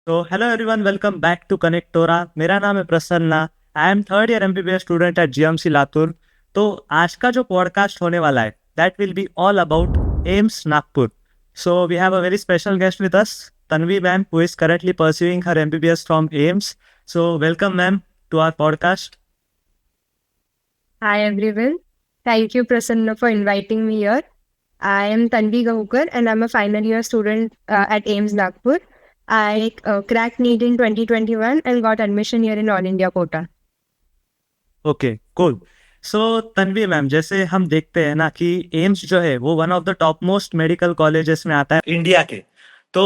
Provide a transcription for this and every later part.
तो hello everyone, welcome back to Connectora. मेरा नाम है Prasanna. I am third year MBBS student at GMC Latur. तो आज का जो पॉडकास्ट होने वाला है that will be all about AIIMS Nagpur. So we have a very special guest with us, Tanvi ma'am, who is currently pursuing her MBBS from AIIMS. So welcome ma'am to our podcast. Hi everyone. Thank you Prasanna for inviting me here. I am Tanvi Gahukar and I'm a final year student at AIMS Nagpur. I cracked NEET in 2021 and got admission here in All India quota. Okay, cool. So Tanvi ma'am, जैसे हम देखते हैं ना कि AIIMS जो है वो one of the top most medical colleges में आता है इंडिया के। तो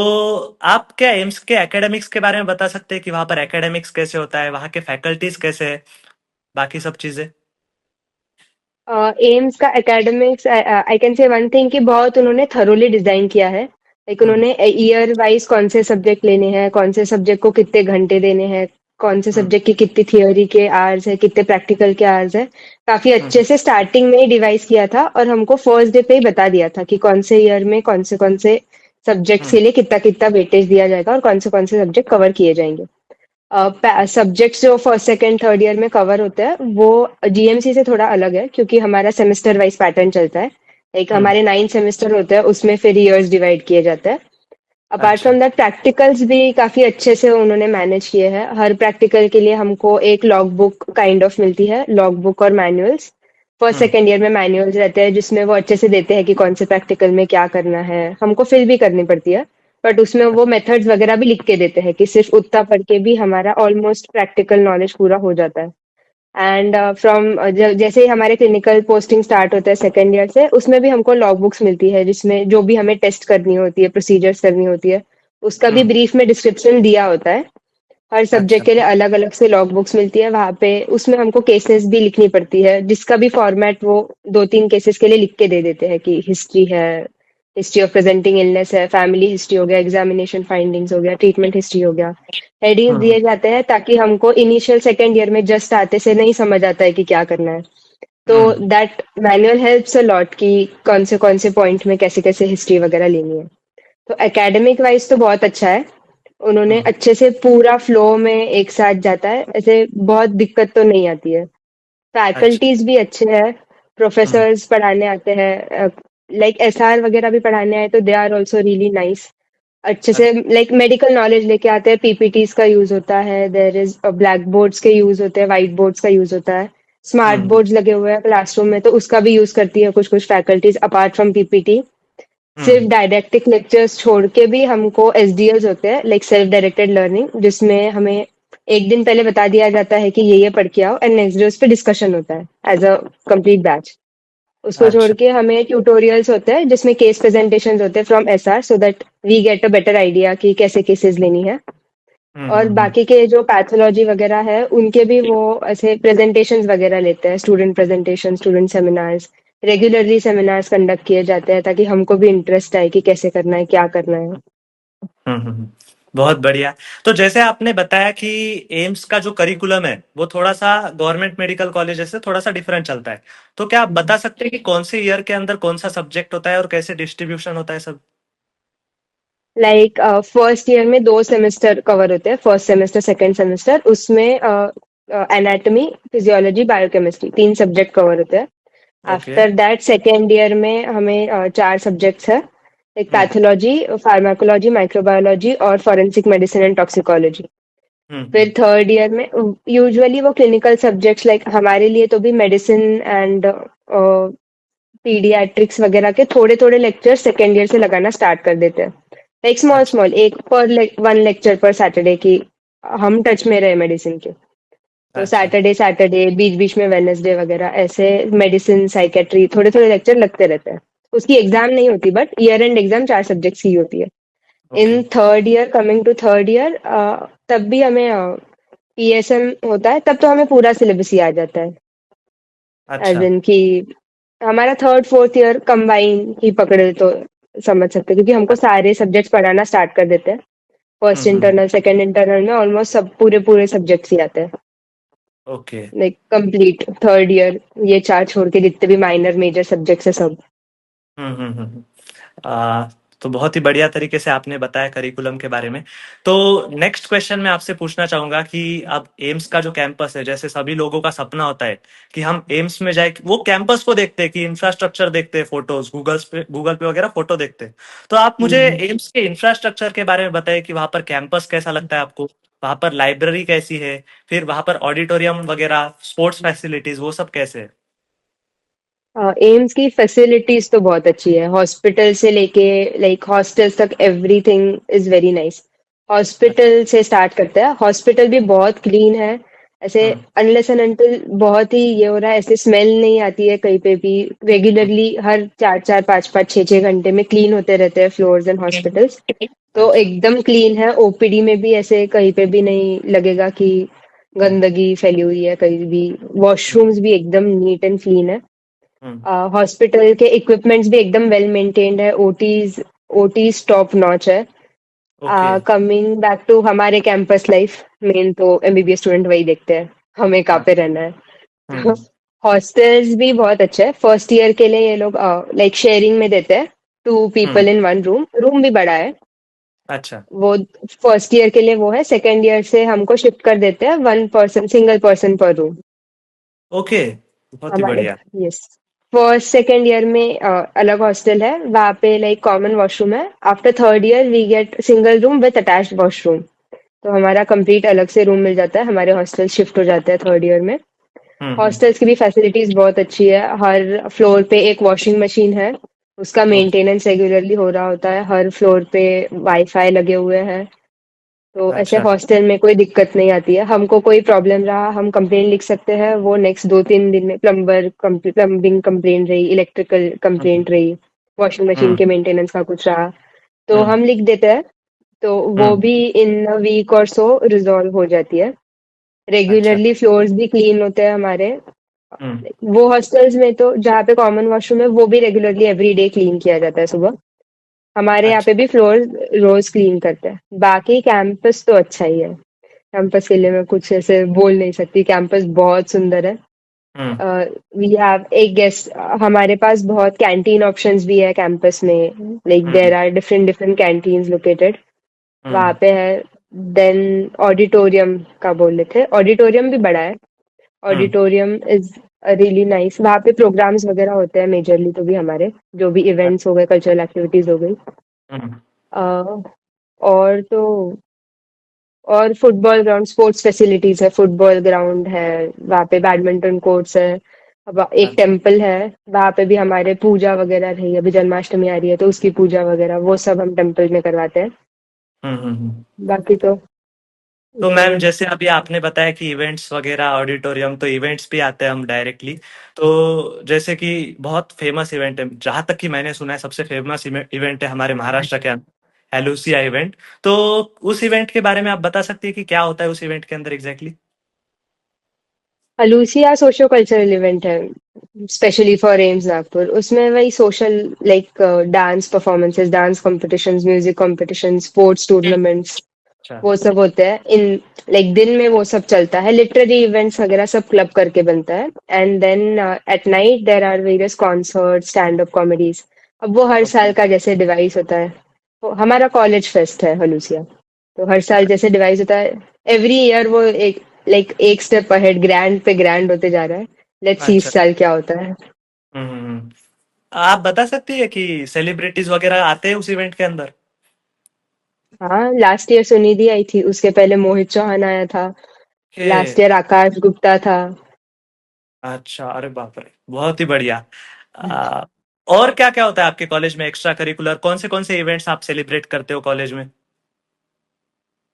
आप क्या एम्स के एकेडमिक्स के बारे में बता सकते हैं कि वहाँ पर एकेडमिक्स कैसे होता है, वहाँ के फैकल्टीज कैसे है, बाकी सब चीजें। एम्स का academics I can say one thing कि बहुत उन्होंने थरोली डिजाइन किया है। लाइक हम्म। उन्होंने ईयर वाइज कौन से सब्जेक्ट लेने हैं, कौन से सब्जेक्ट को कितने घंटे देने हैं, कौन से हम्म। सब्जेक्ट की कितनी थियोरी के आवर्स है, कितने प्रैक्टिकल के आवर्स है, काफी अच्छे हम्म। से स्टार्टिंग में ही डिवाइस किया था और हमको फर्स्ट डे पे ही बता दिया था कि कौन से ईयर में कौन से सब्जेक्ट्स हम्म। के लिए कितना कितना वेटेज दिया जाएगा और कौन से सब्जेक्ट कवर किए जाएंगे। सब्जेक्ट्स जो फर्स्ट सेकंड थर्ड ईयर में कवर होते हैं वो जीएमसी से थोड़ा अलग है क्योंकि हमारा सेमेस्टर वाइज पैटर्न चलता है। एक हम्म। हमारे 9 सेमेस्टर होते हैं, उसमें फिर ईयर्स डिवाइड किए जाते हैं। अपार्ट अच्छा। फ्रॉम दैट प्रैक्टिकल्स भी काफी अच्छे से उन्होंने मैनेज किए हैं। हर प्रैक्टिकल के लिए हमको एक लॉग बुक काइंड ऑफ मिलती है, लॉग बुक और मैनुअल्स। फर्स्ट हम्म। सेकेंड ईयर में मैनुअल्स रहते हैं जिसमें वो अच्छे से देते हैं कि कौन से प्रैक्टिकल में क्या करना है, हमको फिल भी करनी पड़ती है। बट उसमें वो मेथड्स वगैरह भी लिख के देते हैं कि सिर्फ उतना पढ़ के भी हमारा ऑलमोस्ट प्रैक्टिकल नॉलेज पूरा हो जाता है। एंड फ्रॉम जैसे ही हमारे क्लिनिकल पोस्टिंग स्टार्ट होता है सेकेंड ईयर से, उसमें भी हमको लॉग बुक्स मिलती है जिसमें जो भी हमें टेस्ट करनी होती है, प्रोसीजर्स करनी होती है, उसका भी हम्म। ब्रीफ में डिस्क्रिप्शन दिया होता है। हर अच्छा। सब्जेक्ट के लिए अलग अलग से लॉग बुक्स मिलती है वहां पे। उसमें हमको केसेस भी लिखनी पड़ती है जिसका भी फॉर्मेट वो दो तीन केसेस के लिए लिख के दे देते हैं कि हिस्ट्री है, हिस्ट्री ऑफ प्रेजेंटिंग इलनेस है, फैमिली हिस्ट्री हो गया, एग्जामिनेशन फाइंडिंग्स हो गया, ट्रीटमेंट हिस्ट्री हो गया। हेडिंग्स हम्म। दिए जाते हैं ताकि हमको इनिशियल सेकेंड ईयर में जस्ट आते से नहीं समझ आता है कि क्या करना है। तो hmm. That manual helps a lot कि कौन से पॉइंट में कैसे कैसे हिस्ट्री वगैरह लेनी है। तो एकेडमिक वाइज तो बहुत अच्छा है। उन्होंने हम्म। अच्छे से पूरा फ्लो में एक साथ जाता है, ऐसे बहुत दिक्कत तो नहीं आती है। अच्छा। फैकल्टीज भी अच्छे हैं, हम्म। प्रोफेसर्स पढ़ाने आते हैं, लाइक एसआर वगैरह भी पढ़ाने आए तो they are also really nice. अच्छे से अच्छा। लाइक मेडिकल नॉलेज लेके आते हैं, पीपीटीज का यूज होता है, देयर इज ब्लैक बोर्ड्स के यूज होते हैं, व्हाइट बोर्ड्स का यूज होता है, स्मार्ट हम्म। बोर्ड्स लगे हुए हैं क्लासरूम में तो उसका भी यूज करती है कुछ कुछ फैकल्टीज अपार्ट फ्रॉम पीपीटी। सिर्फ हम्म। डायरेक्टिक लेक्चर्स छोड़ के भी हमको एसडीएल्स होते हैं, लाइक सेल्फ डायरेक्टेड लर्निंग, जिसमें हमें एक दिन पहले बता दिया जाता है कि ये पढ़ के आओ एंड नेक्स्ट डे उस पर डिस्कशन होता है एज अ कंप्लीट बैच। उसको छोड़ अच्छा। के हमें ट्यूटोरियल्स होते हैं जिसमें केस प्रेजेंटेशंस होते हैं from SR so that we get a better idea कि कैसे केसेस लेनी है। और हम्म। बाकी के जो पैथोलॉजी वगैरह है उनके भी वो ऐसे प्रेजेंटेशंस वगैरह लेते हैं, student presentation, student seminars. Regularly seminars conduct किए जाते हैं ताकि हमको भी इंटरेस्ट आए कि कैसे करना है, क्या करना है। हम्म। बहुत बढ़िया। तो जैसे आपने बताया कि एम्स का जो करिकुलम है वो थोड़ा सा गवर्नमेंट मेडिकल कॉलेज से थोड़ा सा डिफरेंट चलता है। तो क्या आप बता सकते हैं कि कौन से ईयर के अंदर कौन सा सब्जेक्ट होता है और कैसे डिस्ट्रीब्यूशन होता है सब। लाइक फर्स्ट ईयर में 2 सेमेस्टर कवर होते हैं, फर्स्ट सेमेस्टर सेकेंड सेमेस्टर, उसमें anatomy, physiology, biochemistry 3 subject cover होते हैं। Okay. After that second year में हमें 4 सब्जेक्ट्स है, एक हम्म। पैथोलॉजी, फार्माकोलॉजी, माइक्रोबायोलॉजी और फॉरेंसिक मेडिसिन एंड टॉक्सिकोलॉजी। फिर हम्म। थर्ड ईयर में यूजुअली वो क्लिनिकल सब्जेक्ट्स, लाइक हमारे लिए तो भी मेडिसिन एंड पीडियाट्रिक्स वगैरह के थोड़े थोड़े लेक्चर सेकेंड ईयर से लगाना स्टार्ट कर देते हैं। लाइक स्मॉल अच्छा। स्मॉल, एक पर वन लेक्चर पर सैटरडे की हम टच में रहे मेडिसिन के। तो अच्छा। सैटरडे सैटरडे बीच बीच में वेनसडे वगैरह ऐसे मेडिसिन साइकेट्री थोड़े थोड़े लेक्चर लगते रहते हैं। उसकी एग्जाम नहीं होती but year end exam 4 subjects की होती है। Okay. In third year, coming to third year, तब भी हमें पीएसएम होता है, तब तो हमें पूरा सिलेबस ही आ जाता है। एज अच्छा। इन कि हमारा थर्ड फोर्थ ईयर कंबाइन ही पकड़े तो समझ सकते हैं क्योंकि हमको सारे सब्जेक्ट्स पढ़ाना स्टार्ट कर देते हैं। फर्स्ट हम्म। इंटरनल सेकंड इंटरनल में ऑलमोस्ट सब पूरे पूरे सब्जेक्ट्स ही आते हैं। Okay. Like complete third year, ये 4 छोड़ के जितने भी माइनर मेजर सब्जेक्ट्स है सब। हम्म। हम्म। हम्म। आ, तो बहुत ही बढ़िया तरीके से आपने बताया करिकुलम के बारे में। तो नेक्स्ट क्वेश्चन मैं आपसे पूछना चाहूंगा कि अब एम्स का जो कैंपस है, जैसे सभी लोगों का सपना होता है कि हम एम्स में जाए, वो कैंपस को देखते हैं कि इंफ्रास्ट्रक्चर देखते हैं, फोटोज गूगल पे वगैरह फोटो देखते हैं। तो आप मुझे हम्म। एम्स के इंफ्रास्ट्रक्चर के बारे में बताइए कि वहां पर कैंपस कैसा लगता है आपको, वहां पर लाइब्रेरी कैसी है, फिर वहां पर ऑडिटोरियम वगैरह, स्पोर्ट्स फैसिलिटीज, वो सब कैसे है। एम्स की फैसिलिटीज तो बहुत अच्छी है, हॉस्पिटल से लेके लाइक हॉस्टल्स तक एवरीथिंग इज वेरी नाइस। अच्छा। हॉस्पिटल से स्टार्ट करते हैं, हॉस्पिटल भी बहुत क्लीन है। ऐसे हम्म। अनलेस एंड अनटिल बहुत ही ये हो रहा है, ऐसे स्मेल नहीं आती है कहीं पे भी। रेगुलरली हर 4-4, 5-5, 6-6 घंटे में क्लीन होते रहते हैं फ्लोर्स एंड हॉस्पिटल्स। तो अच्छा। एकदम क्लीन है, ओपीडी में भी ऐसे कहीं पे भी नहीं लगेगा कि हम्म। गंदगी फैली हुई है कहीं भी। वॉशरूम्स भी एकदम नीट एंड क्लीन है। हम्म। हॉस्पिटल के इक्विपमेंट्स भी एकदम वेल मेंटेन्ड है, ओटीज टॉप नॉच है। ओके। कमिंग बैक टू हमारे कैंपस लाइफ, मेन तो एमबीबीएस स्टूडेंट वही देखते हैं, हमें कहाँ हाँ। पे रहना है। तो हम्म। हॉस्टल्स भी बहुत अच्छे है। फर्स्ट ईयर के लिए ये लोग लाइक शेयरिंग में देते हैं, 2 people हम्म। इन 1 रूम, रूम भी बड़ा है। अच्छा। वो फर्स्ट ईयर के लिए वो है, सेकेंड ईयर से हमको शिफ्ट कर देते हैं 1 पर्सन, सिंगल पर्सन पर रूम। ओके। बहुत ही हमारे, बढ़िया। यस, फर्स्ट सेकेंड ईयर में अलग हॉस्टल है, वहाँ पे लाइक कॉमन वॉशरूम है। After third year we get single room with attached washroom. तो हमारा कंप्लीट अलग से रूम मिल जाता है, हमारे हॉस्टल शिफ्ट हो जाते हैं थर्ड ईयर में। हम्म। हॉस्टल्स की भी फैसिलिटीज बहुत अच्छी है, हर फ्लोर पे एक वॉशिंग मशीन है, उसका ओके। मेंटेनेंस रेगुलरली हो रहा होता है। हर फ्लोर पे वाईफाई लगे हुए हैं। तो ऐसे अच्छा। हॉस्टल में कोई दिक्कत नहीं आती है। हमको कोई प्रॉब्लम रहा, हम कंप्लेन लिख सकते हैं, वो नेक्स्ट 2-3 दिन में प्लम्बिंग कंप्लेन रही, इलेक्ट्रिकल हम्म। कंप्लेंट रही, वॉशिंग मशीन हम्म। के मेंटेनेंस का कुछ रहा, तो हम्म। हम लिख देते हैं। तो वो हम्म। भी इन वीक और सो रिजॉल्व हो जाती है। अच्छा। रेगुलरली फ्लोर्स भी क्लीन होते हैं हमारे। हम्म। वो हॉस्टल्स में तो जहाँ पे कॉमन वॉशरूम है वो भी रेगुलरली एवरी डे क्लीन किया जाता है सुबह। हमारे यहाँ अच्छा। पे भी फ्लोर रोज क्लीन करते हैं। बाकी कैंपस तो अच्छा ही है। कैंपस के लिए मैं कुछ ऐसे बोल नहीं सकती, कैंपस बहुत सुंदर है। हम्म। वी हैव एक गेस्ट, हमारे पास बहुत कैंटीन ऑप्शंस भी है कैंपस में, like there hmm. Are different different canteens located वहाँ हम्म। पे है। देन ऑडिटोरियम का बोल रहे थे, ऑडिटोरियम भी बड़ा है। हम्म। ऑडिटोरियम इज रियली नाइस, वहाँ पे प्रोग्राम्स वगैरह होते हैं मेजरली, तो भी हमारे जो भी इवेंट्स हो गए, कल्चरल एक्टिविटीज हो गई। हम्म। अ, और तो और फुटबॉल ग्राउंड, स्पोर्ट्स फैसिलिटीज है, फुटबॉल ग्राउंड है, वहाँ पे बैडमिंटन कोर्ट्स है। अब एक अच्छा। टेम्पल है, वहाँ पे भी हमारे पूजा वगैरह रही है। अभी जन्माष्टमी आ रही है तो उसकी पूजा वगैरह वो सब हम टेम्पल में करवाते हैं। हम्म। बाकी तो तो इतना मैम ही। जैसे अभी आपने बताया कि इवेंट्स वगैरह ऑडिटोरियम, तो इवेंट्स भी आते हैं हम डायरेक्टली। तो जैसे कि बहुत फेमस इवेंट है, जहां तक कि मैंने सुना है सबसे फेमस इवेंट है हमारे महाराष्ट्र के अंदर, एलूसिया इवेंट। तो उस इवेंट के बारे में आप बता सकती है कि क्या होता है उस इवेंट के अंदर एग्जैक्टली। अलूसिया सोशो कल्चरल इवेंट है, स्पेशली फॉर एम्स नागपुर। उसमें वही social like dance performances, dance competitions, music competitions, sports tournaments, अच्छा। वो सब होते हैं इन लाइक दिन में। वो सब चलता है, लिटरेरी इवेंट्स वगैरह सब क्लब करके बनता है। And then at night there are various concert, stand up comedies. अब वो हर ओके। साल का जैसे डिवाइस होता है, वो हमारा कॉलेज फेस्ट है हलूसिया। तो हर साल जैसे डिवाइस होता है, एवरी ईयर वो एक लाइक एक स्टेप अहेड, ग्रैंड पे ग्रैंड होते जा रहा है। लेट्स सी अच्छा। इस साल क्या होता है। हम्म। आप बता सकती है कि सेलिब्रिटीज वगैरह आते हैं उस इवेंट के अंदर। हाँ, लास्ट ईयर सुनिधि आई थी, उसके पहले मोहित चौहान आया था, लास्ट के ईयर आकाश गुप्ता था। अच्छा, अरे बाप रे, बहुत ही बढ़िया। आ, और क्या क्या होता है आपके कॉलेज में एक्स्ट्रा करिकुलर, कौन से इवेंट्स आप सेलिब्रेट करते हो कॉलेज में।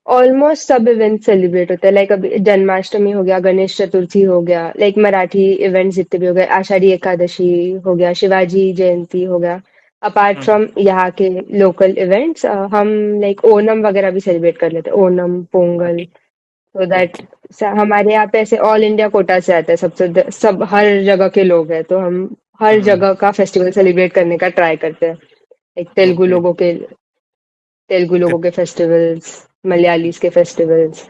ऑलमोस्ट सब इवेंट सेलिब्रेट होते हैं, लाइक अभी जन्माष्टमी हो गया, गणेश चतुर्थी हो गया, लाइक मराठी इवेंट्स जितने भी हो गए, आषाढ़ी एकादशी हो गया, शिवाजी जयंती हो गया। Apart hmm. फ्रॉम यहाँ के लोकल इवेंट्स, हम लाइक ओणम वगैरह भी सेलिब्रेट कर लेते हैं, Onam, Pongal. So that okay. हमारे यहाँ पे ऐसे ऑल इंडिया कोटा से आता है, सब हर जगह के लोग हैं, तो हम हर हम्म। जगह का फेस्टिवल सेलिब्रेट करने का ट्राई करते हैं। एक ओके। तेलुगु लोगों के फेस्टिवल्स, मलयालीज के फेस्टिवल्स।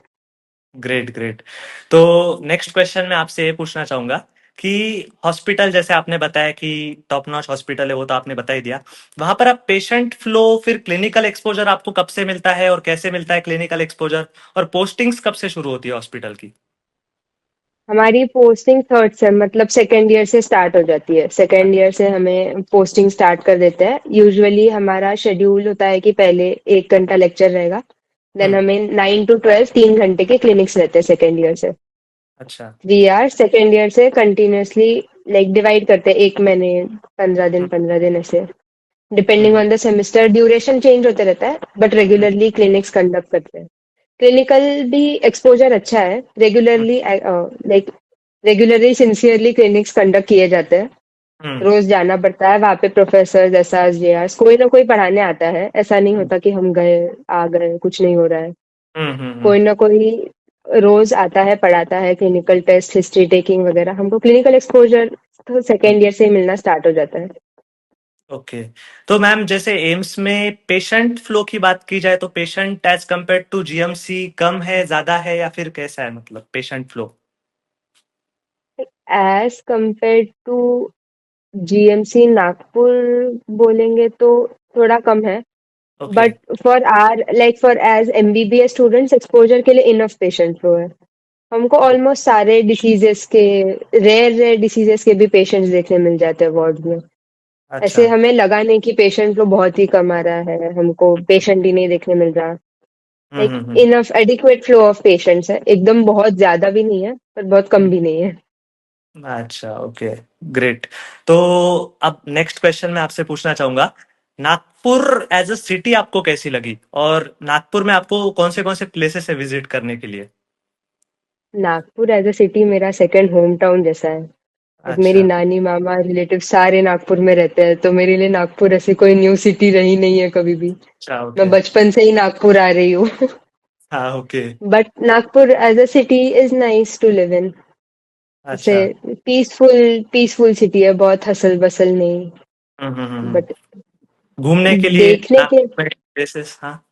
Great great. तो नेक्स्ट क्वेश्चन मैं आपसे ये पूछना चाहूंगा कि हॉस्पिटल जैसे आपने बताया कि टॉप नॉच हॉस्पिटल है, वो तो आपने बता ही दिया। वहां पर आप पेशेंट फ्लो, फिर क्लिनिकल एक्सपोजर आपको कब से मिलता है और कैसे मिलता है क्लिनिकल एक्सपोजर, और पोस्टिंग्स कब से शुरू होती है हॉस्पिटल की? हमारी पोस्टिंग थर्ड सेम मतलब सेकेंड ईयर से स्टार्ट हो जाती है। सेकेंड ईयर से हमें पोस्टिंग स्टार्ट कर देते हैं। यूजुअली हमारा शेड्यूल होता है कि पहले 1 घंटा लेक्चर रहेगा, देन हम्म। हमें 9 to 12 3 घंटे के क्लिनिक्स रहते हैं सेकेंड ईयर से। अच्छा। 3 आवर सेकेंड ईयर से कंटिन्यूअसली लाइक डिवाइड करते हैं, 1 महीने 15 दिन हम्म। 15 दिन ऐसे, depending hmm. On the semester. Duration change होते रहता है but hmm. Regularly clinics conduct करते हैं। क्लिनिकल भी एक्सपोजर अच्छा है। Regularly like regularly sincerely clinics conduct किए जाते हैं। हम्म। रोज जाना पड़ता है वहां पे। प्रोफेसर एसआर जेआर कोई ना कोई पढ़ाने आता है। ऐसा नहीं होता कि हम गए आ गए कुछ नहीं हो रहा है। हम्म। कोई ना कोई रोज आता है पढ़ाता है। क्लिनिकल टेस्ट हिस्ट्री टेकिंग वगैरह हमको क्लिनिकल एक्सपोजर तो हम्म। सेकेंड ईयर से ही मिलना स्टार्ट हो जाता है। ओके। तो मैम जैसे एम्स में पेशेंट फ्लो की बात की जाए तो patient as compare to GMC कम है, ज्यादा है, या फिर कैसा है, मतलब patient flow? As compare to GMC Nagpur बोलेंगे तो थोड़ा कम है। Okay. But for our like for as MBBS students exposure के लिए इनफ पेशेंट फ्लो है। हमको ऑलमोस्ट सारे डिसीजेस के, रेयर रेयर डिसीजेस के भी पेशेंट्स देखने मिल जाते हैं वार्ड में। अच्छा। ऐसे हमें लगा नहीं कि पेशेंट फ्लो बहुत ही कम आ रहा है, हमको पेशेंट ही नहीं देखने मिल रहा। Like hmm. Enough adequate flow of patients है, एकदम बहुत ज्यादा भी नहीं है पर बहुत कम भी नहीं है। अच्छा, ओके, ग्रेट। तो अब नेक्स्ट क्वेश्चन मैं आपसे पूछना चाहूंगा, नागपुर एज अ सिटी आपको कैसी लगी, और नागपुर में आपको कौन से प्लेसेस है विजिट करने के लिए? नागपुर एज अ सिटी मेरा सेकंड होम टाउन जैसा है। लाइक मेरी अच्छा। नानी मामा रिलेटिव सारे नागपुर में रहते हैं, तो मेरे लिए नागपुर ऐसी कोई न्यू सिटी रही नहीं है कभी भी। अच्छा, मैं ओके। बचपन से ही नागपुर आ रही हूँ। हाँ, okay. But Nagpur as a city is nice to live in. जैसे अच्छा। पीसफुल पीसफुल सिटी है, बहुत हसल बसल नहीं। बट घूमने के लिए देखने के नागपुर में प्लेसेस, हाँ।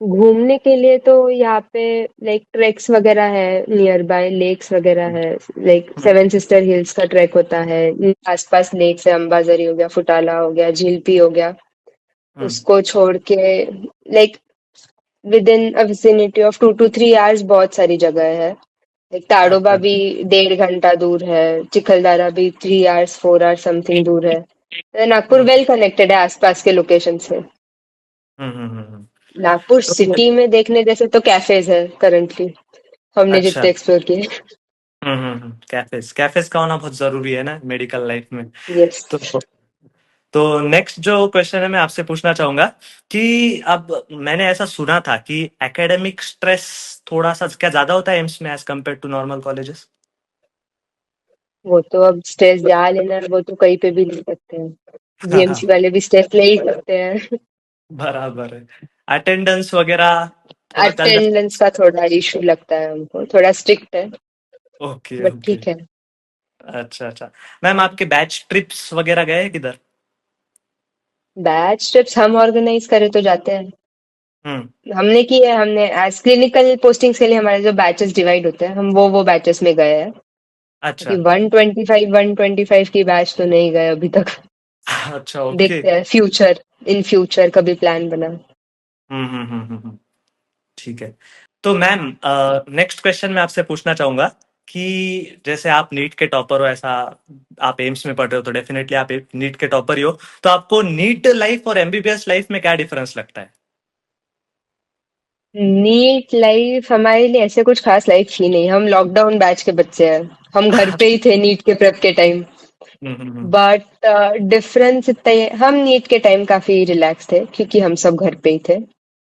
घूमने के लिए तो यहाँ पे लाइक ट्रैक्स वगैरह है, नियर बाय लेक्स वगैरह है। लाइक हम्म। सेवन सिस्टर हिल्स का ट्रैक होता है। आसपास लेक्स है, अंबाझरी हो गया, फुटाला हो गया, झिल्पी हो गया। हम्म। उसको छोड़ के like with in a vicinity of 2 to 3 hours बहुत सारी जगह है। लाइक ताडोबा अच्छा। भी 1.5 घंटा दूर है। चिखलदारा भी 3 hours 4 hours समथिंग दूर है। तो नागपुर हम्म। वेल कनेक्टेड है आसपास के लोकेशन से। नागपुर तो सिटी में देखने जैसे तो कैफेज है करंटली, हमने अच्छा। जितने एक्सप्लोर किए। कैफेज कैफेज का होना बहुत जरूरी है ना मेडिकल लाइफ में। यस। तो तो नेक्स्ट जो क्वेश्चन है मैं आपसे पूछना चाहूंगा कि अब मैंने ऐसा सुना था कि एकेडमिक स्ट्रेस थोड़ा सा क्या ज्यादा होता है एम्स में as compare to normal colleges? वो तो अब स्ट्रेस जहाँ लेना है वो तो कहीं पे भी ले सकते हैं। जीएमसी वाले भी स्ट्रेस ले ही सकते हैं। बराबर है। अटेंडेंस वगैरह थोड़ा चल जाता? अटेंडेंस का थोड़ा इशू लगता है हमको, थोड़ा स्ट्रिक्ट है। Okay, but okay. ठीक है। अच्छा, अच्छा। मैम आपके बैच ट्रिप्स वगैरह गए हैं किधर? बैच ट्रिप्स हम ऑर्गेनाइज करे तो जाते हैं। हम्म। हमने की है, हमने एज क्लिनिकल पोस्टिंग्स के लिए हमारे जो बैचेस डिवाइड होते हैं हम वो बैचेस में गए हैं। अच्छा। क्योंकि 125 की बैच तो नहीं गए अभी तक। अच्छा, ओके। देखते हैं फ्यूचर, इन फ्यूचर कभी प्लान बना। ठीक है। तो मैम नेक्स्ट क्वेश्चन मैं आपसे पूछना चाहूंगा कि जैसे आप नीट के टॉपर हो, ऐसा आप एम्स में पढ़ रहे हो तो डेफिनेटली आप एक नीट के टॉपर ही हो, तो आपको नीट लाइफ और एमबीबीएस लाइफ में क्या डिफरेंस लगता है? नीट लाइफ हमारे लिए ऐसे कुछ खास लाइफ ही नहीं। हम लॉकडाउन बैच के बच्चे हैं। हम घर पे ही थे नीट के प्रेप के टाइम। हम्म। बट डिफरेंस इतना ही है, हम नीट के टाइम काफी रिलैक्स थे क्योंकि हम सब घर पे ही थे।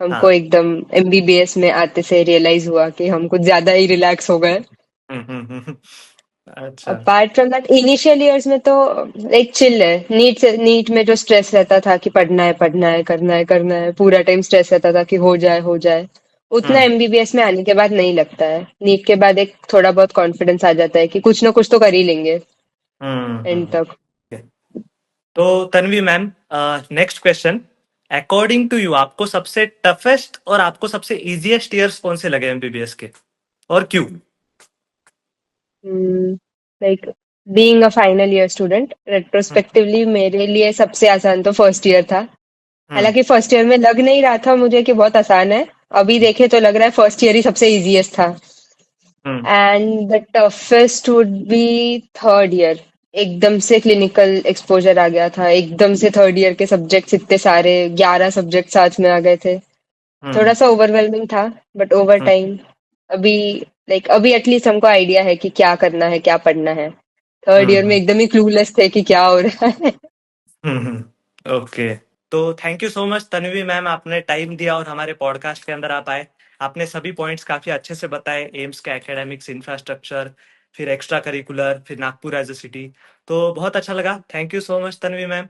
हमको हाँ। एकदम एमबीबीएस में आते से रियलाइज हुआ कि हम कुछ ज्यादा ही रिलैक्स हो गए। अच्छा। Apart from that initial years में तो लाइक चिल है। नीट में जो स्ट्रेस रहता था कि पढ़ना है करना है करना है, पूरा टाइम स्ट्रेस रहता था कि हो जाए, उतना हम्म। एमबीबीएस में आने के बाद नहीं लगता है। नीट के बाद एक थोड़ा बहुत कॉन्फिडेंस आ जाता है कि कुछ ना कुछ तो कर ही लेंगे एंड हम्म। तक। तो Tanvi ma'am, next question, according to you आपको सबसे टफेस्ट और आपको सबसे इजीएस्ट ईयर्स कौन से लगे एमबीबीएस के, और क्यों? Like being a final year student, hmm retrospectively मेरे लिए सबसे आसान तो फर्स्ट ईयर था। हम्म हालांकि फर्स्ट ईयर में लग नहीं रहा था मुझे कि बहुत आसान है, अभी देखे तो लग रहा है फर्स्ट ईयर ही सबसे इजीएस्ट था। Hmm and the toughest would be third year. एकदम से क्लिनिकल एक्सपोजर आ गया था, एकदम से थर्ड ईयर के सब्जेक्ट्स इतने सारे, 11 सब्जेक्ट साथ में आ गए थे। थोड़ा हम्म सा ओवरवेलमिंग था, बट ओवर हम्म टाइम अभी अभी एटलीस्ट हमको आइडिया है कि क्या करना है, क्या पढ़ना है। थर्ड ईयर में हम्म एकदम ही क्लूलेस थे कि क्या हो रहा है। ओके। तो thank you so much Tanvi ma'am, आपने टाइम दिया और हमारे पॉडकास्ट के अंदर आप आए। आपने सभी पॉइंट्स काफी अच्छे से बताए, एम्स का एकेडमिक्स, इंफ्रास्ट्रक्चर, फिर एक्स्ट्रा करिकुलर, फिर नागपुर एज अ सिटी। तो बहुत अच्छा लगा। Thank you so much Tanvi ma'am.